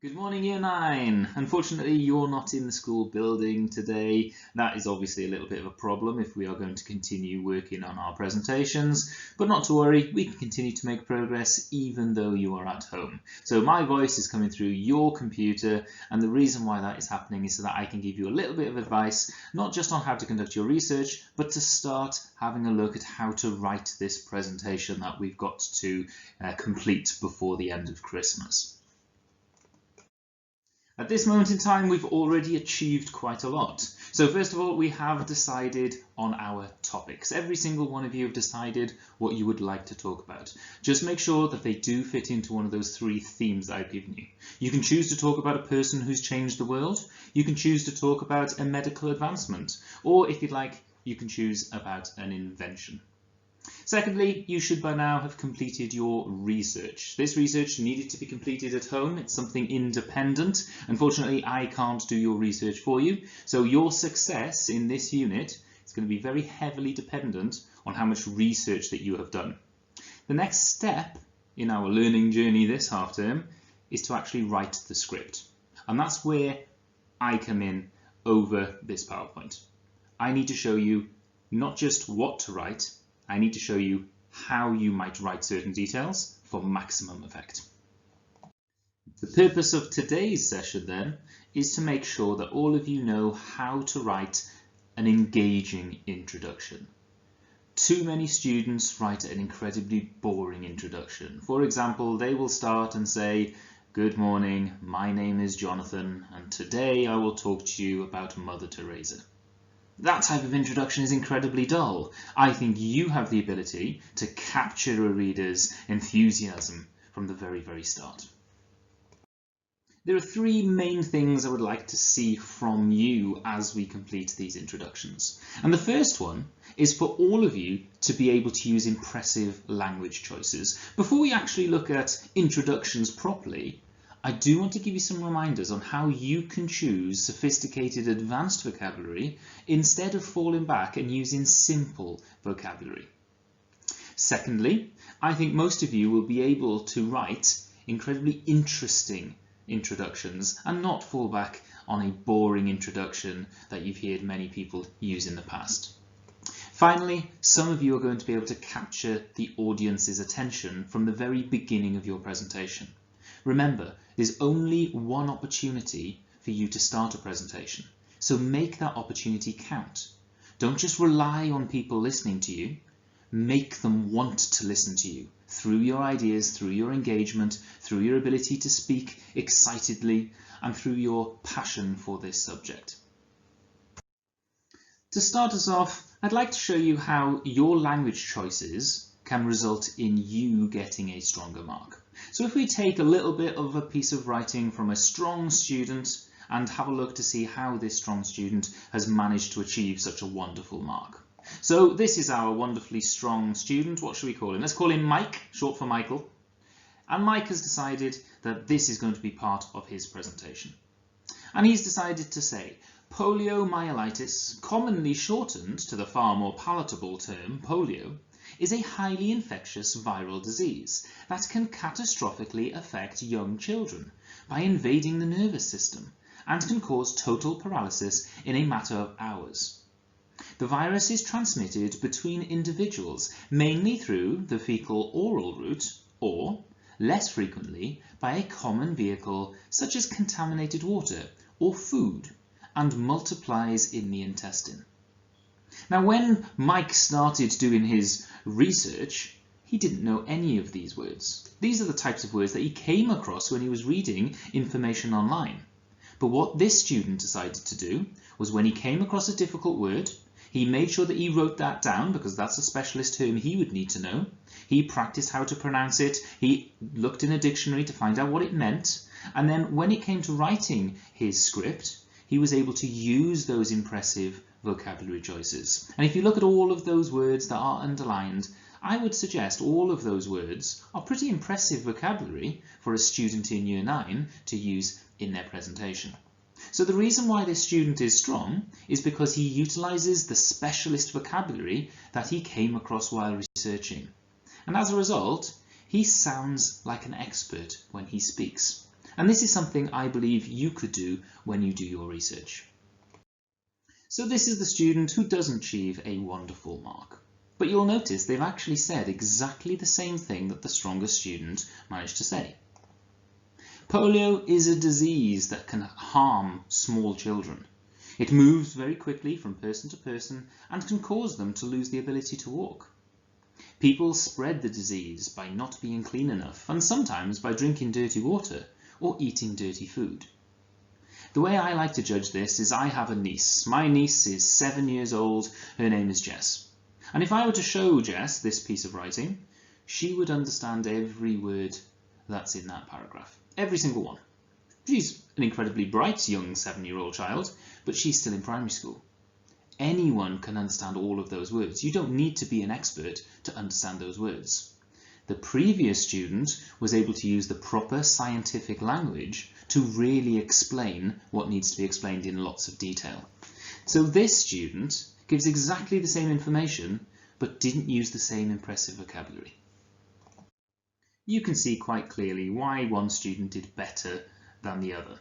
Good morning, Year 9. Unfortunately, you're not in the school building today. That is obviously a little bit of a problem if we are going to continue working on our presentations, but not to worry, we can continue to make progress even though you are at home. So my voice is coming through your computer, and the reason why that is happening is so that I can give you a little bit of advice, not just on how to conduct your research, but to start having a look at how to write this presentation that we've got to complete before the end of Christmas. At this moment in time, we've already achieved quite a lot. So first of all, we have decided on our topics. Every single one of you have decided what you would like to talk about. Just make sure that they do fit into one of those three themes that I've given you. You can choose to talk about a person who's changed the world. You can choose to talk about a medical advancement. Or if you'd like, you can choose about an invention. Secondly, you should by now have completed your research. This research needed to be completed at home. It's something independent. Unfortunately, I can't do your research for you. So your success in this unit is going to be very heavily dependent on how much research that you have done. The next step in our learning journey this half term is to actually write the script. And that's where I come in over this PowerPoint. I need to show you not just what to write, I need to show you how you might write certain details for maximum effect. The purpose of today's session then is to make sure that all of you know how to write an engaging introduction. Too many students write an incredibly boring introduction. For example, they will start and say, "Good morning, my name is Jonathan, and today I will talk to you about Mother Teresa." That type of introduction is incredibly dull. I think you have the ability to capture a reader's enthusiasm from the very start. There are three main things I would like to see from you as we complete these introductions. And the first one is for all of you to be able to use impressive language choices. Before we actually look at introductions properly, I do want to give you some reminders on how you can choose sophisticated advanced vocabulary instead of falling back and using simple vocabulary. Secondly, I think most of you will be able to write incredibly interesting introductions and not fall back on a boring introduction that you've heard many people use in the past. Finally, some of you are going to be able to capture the audience's attention from the very beginning of your presentation. Remember, there's only one opportunity for you to start a presentation, so make that opportunity count. Don't just rely on people listening to you, make them want to listen to you through your ideas, through your engagement, through your ability to speak excitedly, and through your passion for this subject. To start us off, I'd like to show you how your language choices can result in you getting a stronger mark. So if we take a little bit of a piece of writing from a strong student and have a look to see how this strong student has managed to achieve such a wonderful mark. So this is our wonderfully strong student. What should we call him? Let's call him Mike, short for Michael. And Mike has decided that this is going to be part of his presentation. And he's decided to say, poliomyelitis, commonly shortened to the far more palatable term polio, is a highly infectious viral disease that can catastrophically affect young children by invading the nervous system and can cause total paralysis in a matter of hours. The virus is transmitted between individuals mainly through the fecal-oral route or, less frequently, by a common vehicle such as contaminated water or food and multiplies in the intestine. Now, when Mike started doing his research, he didn't know any of these words. These are the types of words that he came across when he was reading information online. But what this student decided to do was when he came across a difficult word, he made sure that he wrote that down because that's a specialist term he would need to know. He practiced how to pronounce it. He looked in a dictionary to find out what it meant. And then when it came to writing his script, he was able to use those impressive vocabulary choices. And if you look at all of those words that are underlined, I would suggest all of those words are pretty impressive vocabulary for a student in Year 9 to use in their presentation. So the reason why this student is strong is because he utilises the specialist vocabulary that he came across while researching. And as a result, he sounds like an expert when he speaks. And this is something I believe you could do when you do your research. So this is the student who doesn't achieve a wonderful mark. But you'll notice they've actually said exactly the same thing that the strongest student managed to say. Polio is a disease that can harm small children. It moves very quickly from person to person and can cause them to lose the ability to walk. People spread the disease by not being clean enough and sometimes by drinking dirty water or eating dirty food. The way I like to judge this is I have a niece. My niece is 7 years old. Her name is Jess. And if I were to show Jess this piece of writing, she would understand every word that's in that paragraph. Every single one. She's an incredibly bright young 7-year-old child, but she's still in primary school. Anyone can understand all of those words. You don't need to be an expert to understand those words. The previous student was able to use the proper scientific language to really explain what needs to be explained in lots of detail. So this student gives exactly the same information, but didn't use the same impressive vocabulary. You can see quite clearly why one student did better than the other.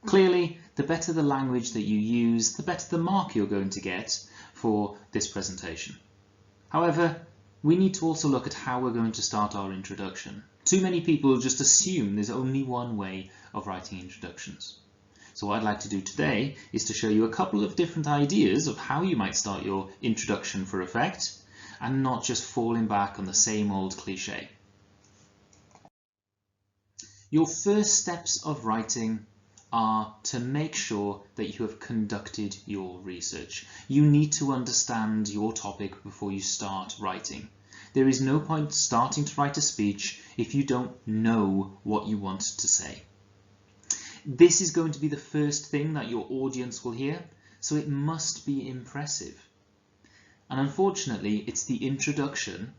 Clearly, the better the language that you use, the better the mark you're going to get for this presentation. However, we need to also look at how we're going to start our introduction. Too many people just assume there's only one way of writing introductions. So what I'd like to do today is to show you a couple of different ideas of how you might start your introduction for effect and not just falling back on the same old cliche. Your first steps of writing are to make sure that you have conducted your research. You need to understand your topic before you start writing. There is no point starting to write a speech if you don't know what you want to say. This is going to be the first thing that your audience will hear, so it must be impressive. And unfortunately, it's the introduction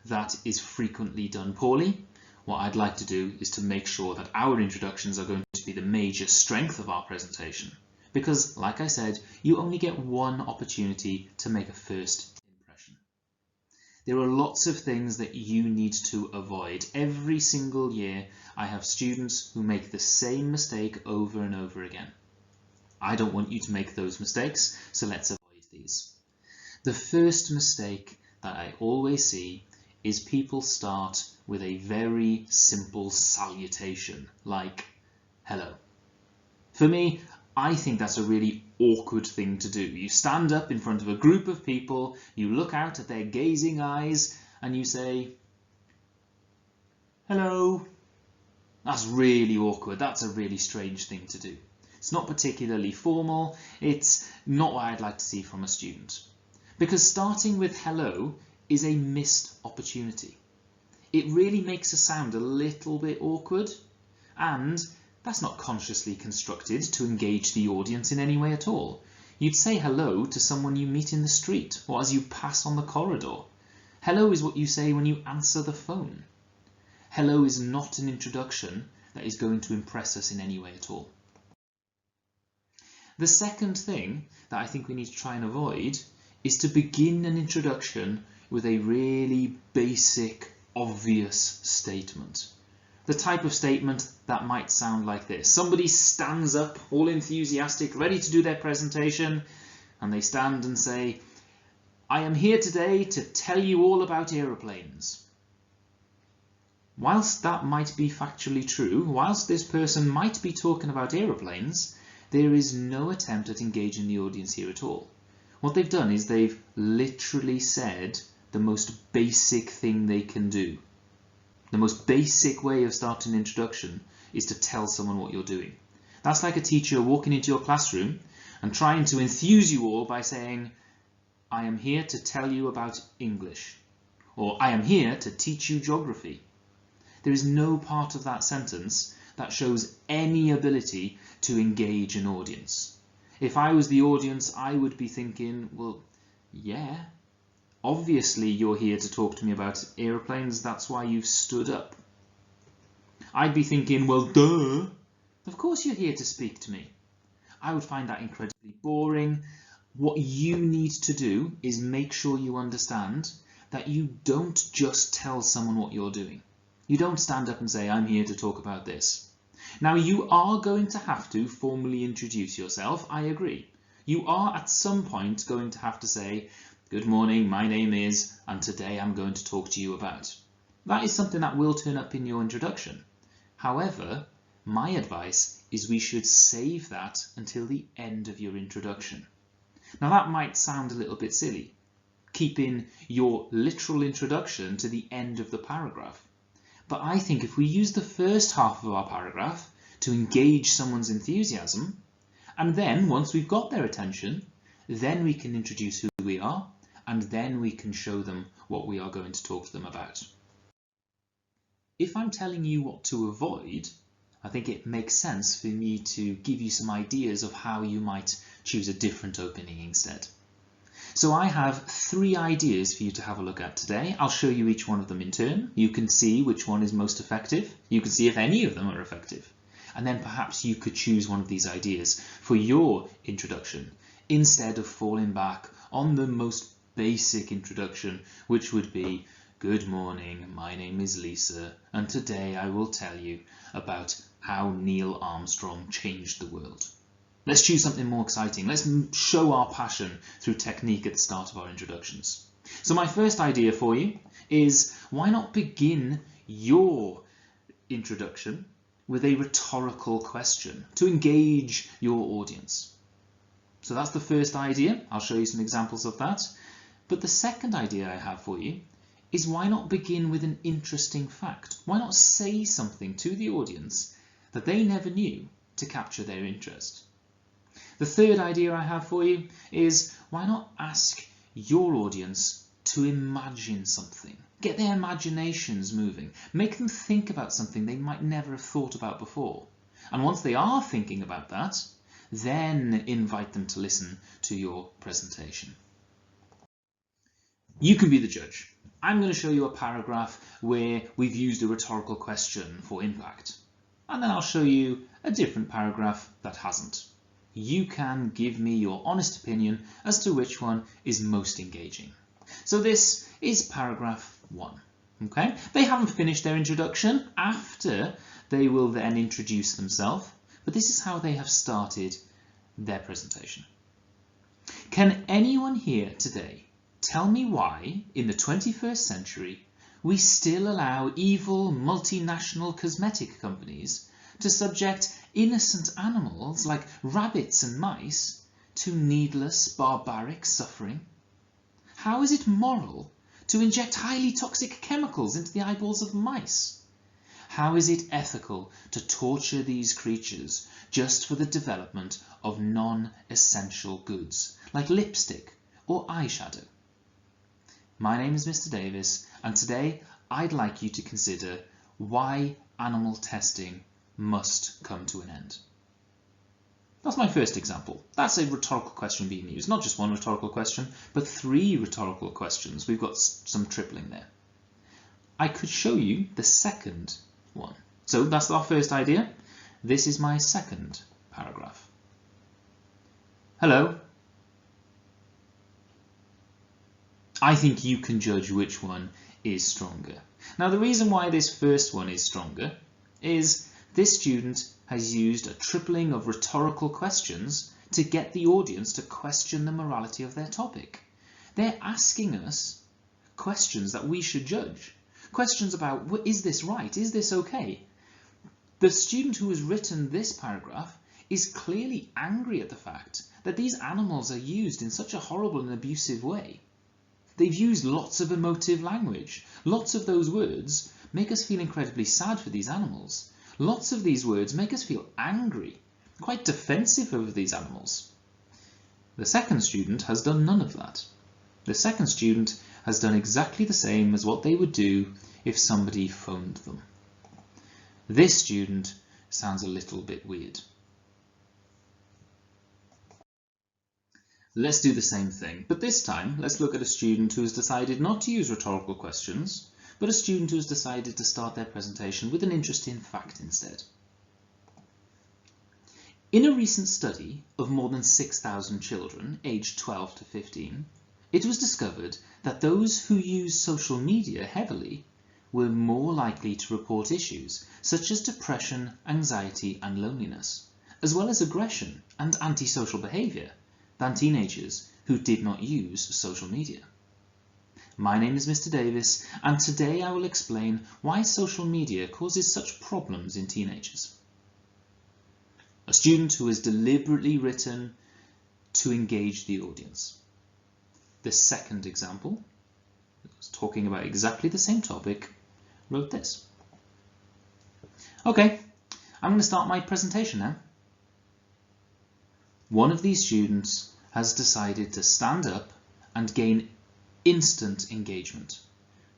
that is frequently done poorly. What I'd like to do is to make sure that our introductions are going to be the major strength of our presentation. Because, like I said, you only get one opportunity to make a first impression. There are lots of things that you need to avoid. Every single year, I have students who make the same mistake over and over again. I don't want you to make those mistakes, so let's avoid these. The first mistake that I always see is people start with a very simple salutation, like hello. For me, I think that's a really awkward thing to do. You stand up in front of a group of people, you look out at their gazing eyes, and you say, hello. That's really awkward. That's a really strange thing to do. It's not particularly formal. It's not what I'd like to see from a student. Because starting with hello is a missed opportunity. It really makes us sound a little bit awkward, and that's not consciously constructed to engage the audience in any way at all. You'd say hello to someone you meet in the street or as you pass on the corridor. Hello is what you say when you answer the phone. Hello is not an introduction that is going to impress us in any way at all. The second thing that I think we need to try and avoid is to begin an introduction with a really basic, obvious statement. The type of statement that might sound like this. Somebody stands up, all enthusiastic, ready to do their presentation, and they stand and say, I am here today to tell you all about aeroplanes. Whilst that might be factually true, whilst this person might be talking about aeroplanes, there is no attempt at engaging the audience here at all. What they've done is they've literally said the most basic thing they can do. The most basic way of starting an introduction is to tell someone what you're doing. That's like a teacher walking into your classroom and trying to enthuse you all by saying, I am here to tell you about English, or I am here to teach you geography. There is no part of that sentence that shows any ability to engage an audience. If I was the audience, I would be thinking, well, yeah, obviously you're here to talk to me about aeroplanes, that's why you've stood up. I'd be thinking, well, duh, of course you're here to speak to me. I would find that incredibly boring. What you need to do is make sure you understand that you don't just tell someone what you're doing. You don't stand up and say, I'm here to talk about this. Now, you are going to have to formally introduce yourself, I agree. You are at some point going to have to say, "Good morning, my name is, and today I'm going to talk to you about." That is something that will turn up in your introduction. However, my advice is we should save that until the end of your introduction. Now, that might sound a little bit silly, keeping your literal introduction to the end of the paragraph. But I think if we use the first half of our paragraph to engage someone's enthusiasm, and then once we've got their attention, then we can introduce who we are, and then we can show them what we are going to talk to them about. If I'm telling you what to avoid, I think it makes sense for me to give you some ideas of how you might choose a different opening instead. So I have 3 ideas for you to have a look at today. I'll show you each one of them in turn. You can see which one is most effective. You can see if any of them are effective. And then perhaps you could choose one of these ideas for your introduction instead of falling back on the most basic introduction, which would be, "Good morning, my name is Lisa, and today I will tell you about how Neil Armstrong changed the world." Let's choose something more exciting. Let's show our passion through technique at the start of our introductions. So my first idea for you is, why not begin your introduction with a rhetorical question to engage your audience? So that's the first idea. I'll show you some examples of that. But the second idea I have for you is, why not begin with an interesting fact? Why not say something to the audience that they never knew to capture their interest? The third idea I have for you is, why not ask your audience to imagine something? Get their imaginations moving. Make them think about something they might never have thought about before. And once they are thinking about that, then invite them to listen to your presentation. You can be the judge. I'm going to show you a paragraph where we've used a rhetorical question for impact. And then I'll show you a different paragraph that hasn't. You can give me your honest opinion as to which one is most engaging. So this is paragraph 1. Okay? They haven't finished their introduction. After, they will then introduce themselves, but this is how they have started their presentation. Can anyone here today tell me why, in the 21st century, we still allow evil multinational cosmetic companies to subject innocent animals like rabbits and mice to needless barbaric suffering? How is it moral to inject highly toxic chemicals into the eyeballs of mice? How is it ethical to torture these creatures just for the development of non-essential goods like lipstick or eyeshadow? My name is Mr. Davis, and today I'd like you to consider why animal testing must come to an end. That's my first example. That's a rhetorical question being used. Not just one rhetorical question, but 3 rhetorical questions. We've got some tripling there. I could show you the second one. So that's our first idea. This is my second paragraph. Hello. I think you can judge which one is stronger. Now, the reason why this first one is stronger is this student has used a tripling of rhetorical questions to get the audience to question the morality of their topic. They're asking us questions that we should judge. Questions about, is this right? Is this okay? The student who has written this paragraph is clearly angry at the fact that these animals are used in such a horrible and abusive way. They've used lots of emotive language. Lots of those words make us feel incredibly sad for these animals. Lots of these words make us feel angry, quite defensive over these animals. The second student has done none of that. The second student has done exactly the same as what they would do if somebody phoned them. This student sounds a little bit weird. Let's do the same thing, but this time let's look at a student who has decided not to use rhetorical questions, but a student who has decided to start their presentation with an interesting fact instead. In a recent study of more than 6,000 children aged 12 to 15, it was discovered that those who use social media heavily were more likely to report issues such as depression, anxiety and loneliness, as well as aggression and antisocial behaviour than teenagers who did not use social media. My name is Mr. Davis, and today I will explain why social media causes such problems in teenagers. A student who has deliberately written to engage the audience. The second example, talking about exactly the same topic, wrote this. Okay, I'm going to start my presentation now. One of these students has decided to stand up and gain instant engagement.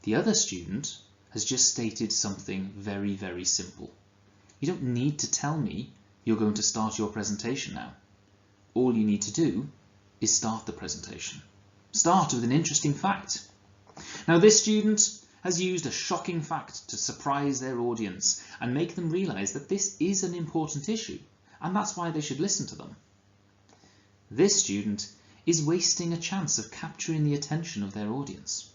The other student has just stated something very, very simple. You don't need to tell me you're going to start your presentation now. All you need to do is start the presentation. Start with an interesting fact. Now, this student has used a shocking fact to surprise their audience and make them realise that this is an important issue, and that's why they should listen to them. This student is wasting a chance of capturing the attention of their audience.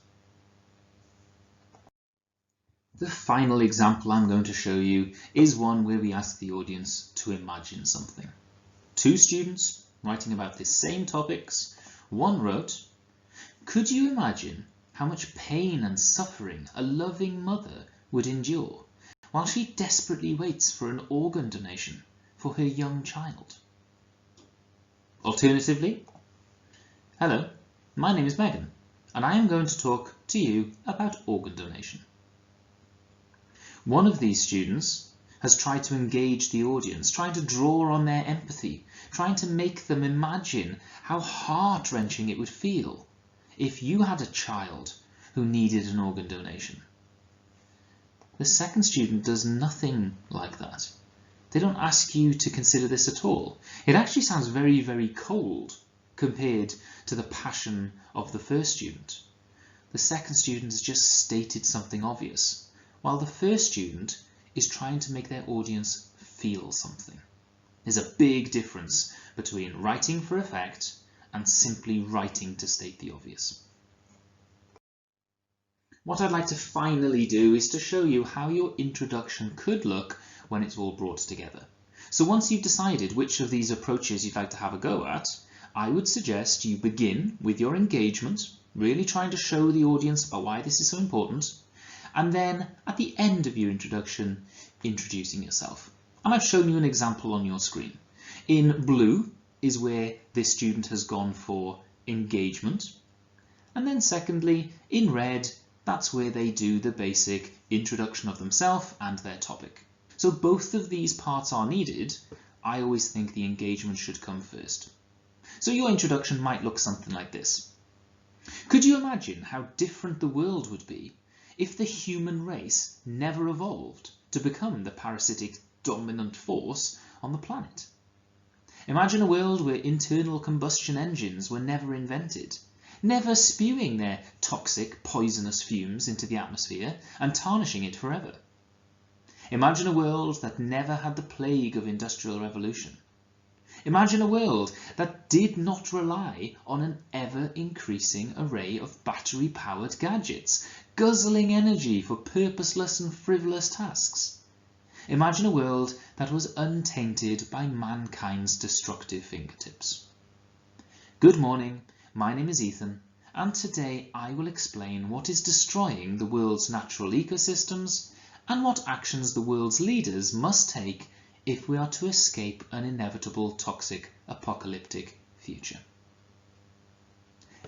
The final example I'm going to show you is one where we ask the audience to imagine something. Two students writing about the same topics. One wrote, "Could you imagine how much pain and suffering a loving mother would endure while she desperately waits for an organ donation for her young child?" Alternatively, "Hello, my name is Megan, and I am going to talk to you about organ donation." One of these students has tried to engage the audience, trying to draw on their empathy, trying to make them imagine how heart-wrenching it would feel if you had a child who needed an organ donation. The second student does nothing like that. They don't ask you to consider this at all. It actually sounds very, very cold compared to the passion of the first student. The second student has just stated something obvious, while the first student is trying to make their audience feel something. There's a big difference between writing for effect and simply writing to state the obvious. What I'd like to finally do is to show you how your introduction could look when it's all brought together. So once you've decided which of these approaches you'd like to have a go at, I would suggest you begin with your engagement, really trying to show the audience about why this is so important, and then at the end of your introduction, introducing yourself. And I've shown you an example on your screen. In blue is where this student has gone for engagement. And then secondly, in red, that's where they do the basic introduction of themselves and their topic. So both of these parts are needed. I always think the engagement should come first. So your introduction might look something like this. Could you imagine how different the world would be if the human race never evolved to become the parasitic dominant force on the planet? Imagine a world where internal combustion engines were never invented, never spewing their toxic, poisonous fumes into the atmosphere and tarnishing it forever. Imagine a world that never had the plague of industrial revolution. Imagine a world that did not rely on an ever-increasing array of battery-powered gadgets, guzzling energy for purposeless and frivolous tasks. Imagine a world that was untainted by mankind's destructive fingertips. Good morning, my name is Ethan, and today I will explain what is destroying the world's natural ecosystems and what actions the world's leaders must take if we are to escape an inevitable toxic apocalyptic future.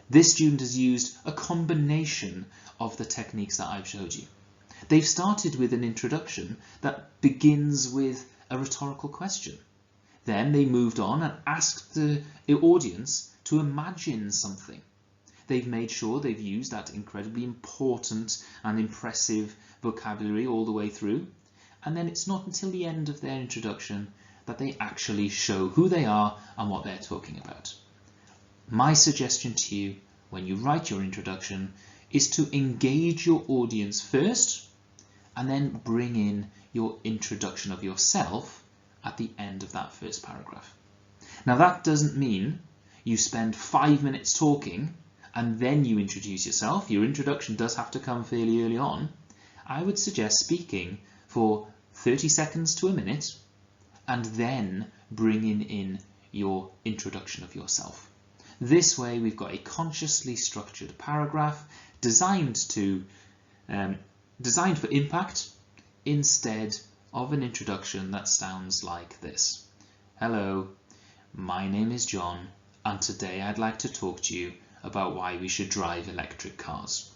This student has used a combination of the techniques that I've showed you. They've started with an introduction that begins with a rhetorical question. Then they moved on and asked the audience to imagine something. They've made sure they've used that incredibly important and impressive vocabulary all the way through. And then it's not until the end of their introduction that they actually show who they are and what they're talking about. My suggestion to you when you write your introduction is to engage your audience first and then bring in your introduction of yourself at the end of that first paragraph. Now that doesn't mean you spend 5 minutes talking and then you introduce yourself. Your introduction does have to come fairly early on. I would suggest speaking for 30 seconds to a minute and then bringing in your introduction of yourself. This way we've got a consciously structured paragraph designed for impact instead of an introduction that sounds like this. Hello, my name is John, and today I'd like to talk to you about why we should drive electric cars.